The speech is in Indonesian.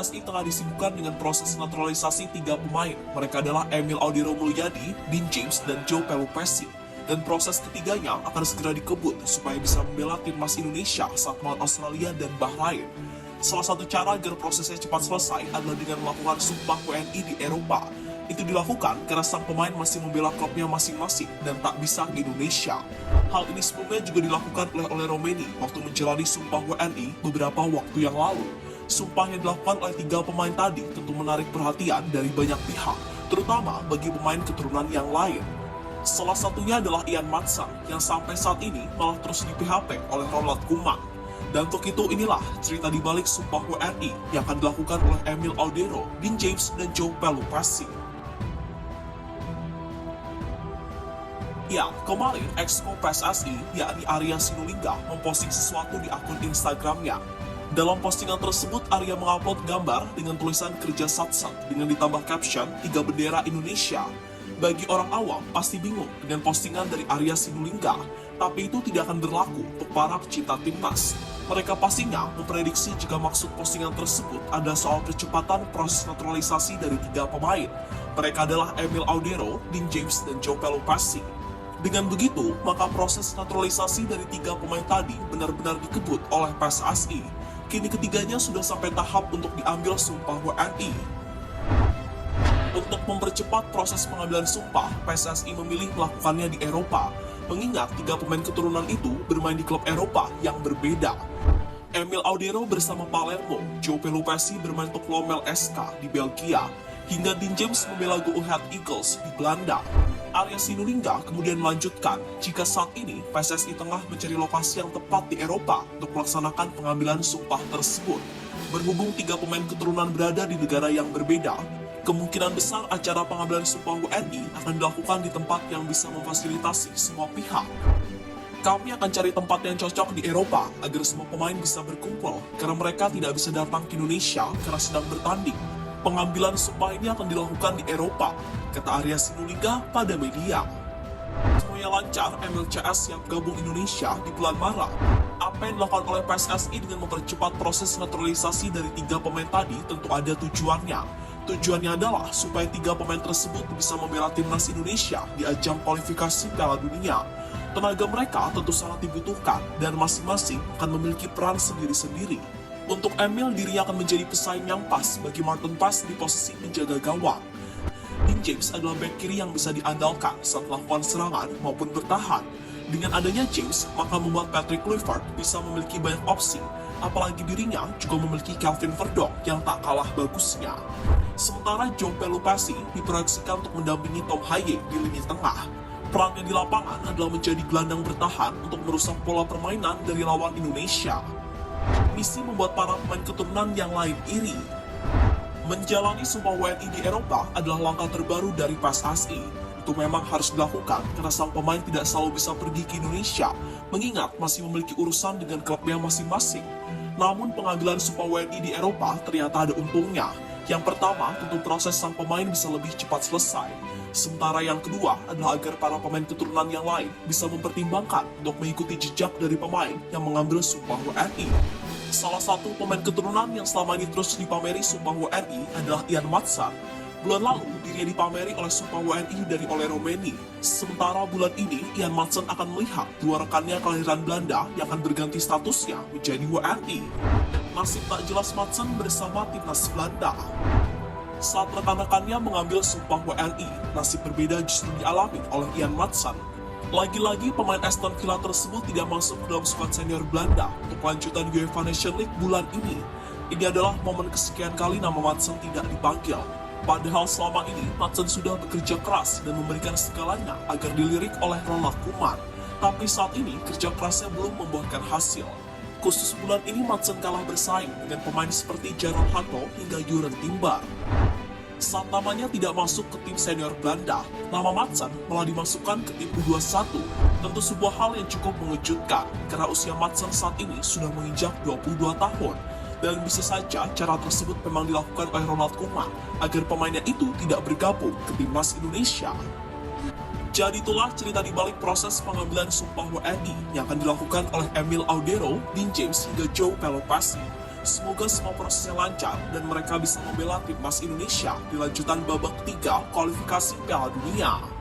PSSI tengah disibukkan dengan proses naturalisasi 3 pemain. Mereka adalah Emil Audero Mulyadi, Dean James, dan Joe Pelupessy. Dan proses ketiganya akan segera dikebut supaya bisa membela timnas Indonesia saat melawan Australia dan Bahrain. Salah satu cara agar prosesnya cepat selesai adalah dengan melakukan sumpah WNI di Eropa. Itu dilakukan karena sang pemain masih membela klubnya masing-masing dan tak bisa ke Indonesia. Hal ini sebelumnya juga dilakukan oleh Romeni waktu menjalani sumpah WNI beberapa waktu yang lalu. Sumpah yang dilakukan oleh 3 pemain tadi tentu menarik perhatian dari banyak pihak, terutama bagi pemain keturunan yang lain. Salah satunya adalah Ian Maatsen yang sampai saat ini malah terus di-PHP oleh Ronald Koeman. Dan untuk itu inilah cerita di balik sumpah WNI yang akan dilakukan oleh Emil Audero, Dean James, dan Joe Pelupessy. Ya, kemarin Exco PSSI, yakni Arya Sinulinga, memposting sesuatu di akun Instagramnya. Dalam postingan tersebut, Arya mengupload gambar dengan tulisan kerja Satsat dengan ditambah caption 3 bendera Indonesia. Bagi orang awam, pasti bingung dengan postingan dari Arya Sinulinga, tapi itu tidak akan berlaku untuk para pecinta timnas. Mereka pastinya memprediksi jika maksud postingan tersebut ada soal percepatan proses naturalisasi dari 3 pemain. Mereka adalah Emil Audero, Dean James, dan Joe Pelupessy. Dengan begitu, maka proses naturalisasi dari 3 pemain tadi benar-benar dikebut oleh PSSI. Kini ketiganya sudah sampai tahap untuk diambil sumpah WNI. Untuk mempercepat proses pengambilan sumpah, PSSI memilih melakukannya di Eropa, mengingat 3 pemain keturunan itu bermain di klub Eropa yang berbeda. Emil Audero bersama Palermo, Joe Pelupessy bermain untuk Lommel SK di Belgia, hingga Dean James membela Go Ahead Eagles di Belanda. Arya Sinulinga kemudian melanjutkan, jika saat ini PSSI tengah mencari lokasi yang tepat di Eropa untuk melaksanakan pengambilan sumpah tersebut. Berhubung 3 pemain keturunan berada di negara yang berbeda, kemungkinan besar acara pengambilan sumpah WNI akan dilakukan di tempat yang bisa memfasilitasi semua pihak. Kami akan cari tempat yang cocok di Eropa agar semua pemain bisa berkumpul, karena mereka tidak bisa datang ke Indonesia karena sedang bertanding. Pengambilan sumpah ini akan dilakukan di Eropa, kata Arya Sinulinga pada media. Semuanya lancar, MLCS siap gabung Indonesia di bulan Maret. Apa yang dilakukan oleh PSSI dengan mempercepat proses naturalisasi dari 3 pemain tadi tentu ada tujuannya. Tujuannya adalah supaya 3 pemain tersebut bisa membela timnas Indonesia di ajang kualifikasi Piala Dunia. Tenaga mereka tentu sangat dibutuhkan dan masing-masing akan memiliki peran sendiri-sendiri. Untuk Emil, dirinya akan menjadi pesaing yang pas bagi Martin Paes di posisi penjaga gawang. Dean James adalah bek kiri yang bisa diandalkan saat melakukan serangan maupun bertahan. Dengan adanya James, maka membuat Patrick Kluivert bisa memiliki banyak opsi, apalagi dirinya juga memiliki Kelvin Verdonk yang tak kalah bagusnya. Sementara Joe Pelupessy diproyeksikan untuk mendampingi Tom Haye di lini tengah. Perannya di lapangan adalah menjadi gelandang bertahan untuk merusak pola permainan dari lawan Indonesia. Misi membuat para pemain keturunan yang lain iri. Menjalani sumpah WNI di Eropa adalah langkah terbaru dari PSSI. Itu memang harus dilakukan karena sang pemain tidak selalu bisa pergi ke Indonesia, mengingat masih memiliki urusan dengan klubnya masing-masing. Namun pengambilan sumpah WNI di Eropa ternyata ada untungnya. Yang pertama, tentu proses sang pemain bisa lebih cepat selesai. Sementara yang kedua adalah agar para pemain keturunan yang lain bisa mempertimbangkan untuk mengikuti jejak dari pemain yang mengambil sumpah WNI. Salah satu pemain keturunan yang selama ini terus dipameri sumpah WNI adalah Ian Maatsen. Bulan lalu, dirinya dipameri oleh sumpah WNI dari Romeni. Sementara bulan ini, Ian Maatsen akan melihat 2 rekannya kelahiran Belanda yang akan berganti statusnya menjadi WNI. Nasib tak jelas Maatsen bersama timnas Belanda. Saat rekan-rekannya mengambil sumpah WNI, nasib berbeda justru dialami oleh Ian Maatsen. Lagi-lagi pemain Aston Villa tersebut tidak masuk dalam skuad senior Belanda untuk lanjutan UEFA Nations League bulan ini. Ini adalah momen kesekian kali nama Maatsen tidak dipanggil. Padahal selama ini Maatsen sudah bekerja keras dan memberikan segalanya agar dilirik oleh Ronald Koeman. Tapi saat ini kerja kerasnya belum membuahkan hasil. Khusus bulan ini Maatsen kalah bersaing dengan pemain seperti Jarell Hato hingga Juren Timber. Saat namanya tidak masuk ke tim senior Belanda, nama Maatsen malah dimasukkan ke tim U21. Tentu sebuah hal yang cukup mengejutkan, karena usia Maatsen saat ini sudah menginjak 22 tahun. Dan bisa saja cara tersebut memang dilakukan oleh Ronald Koeman, agar pemainnya itu tidak bergabung ke timnas Indonesia. Jadi itulah cerita di balik proses pengambilan sumpah WNI yang akan dilakukan oleh Emil Audero, Dean James, hingga Joe Pelupessy. Semoga semua prosesnya lancar dan mereka bisa membela timnas Indonesia di lanjutan babak ketiga kualifikasi Piala Dunia.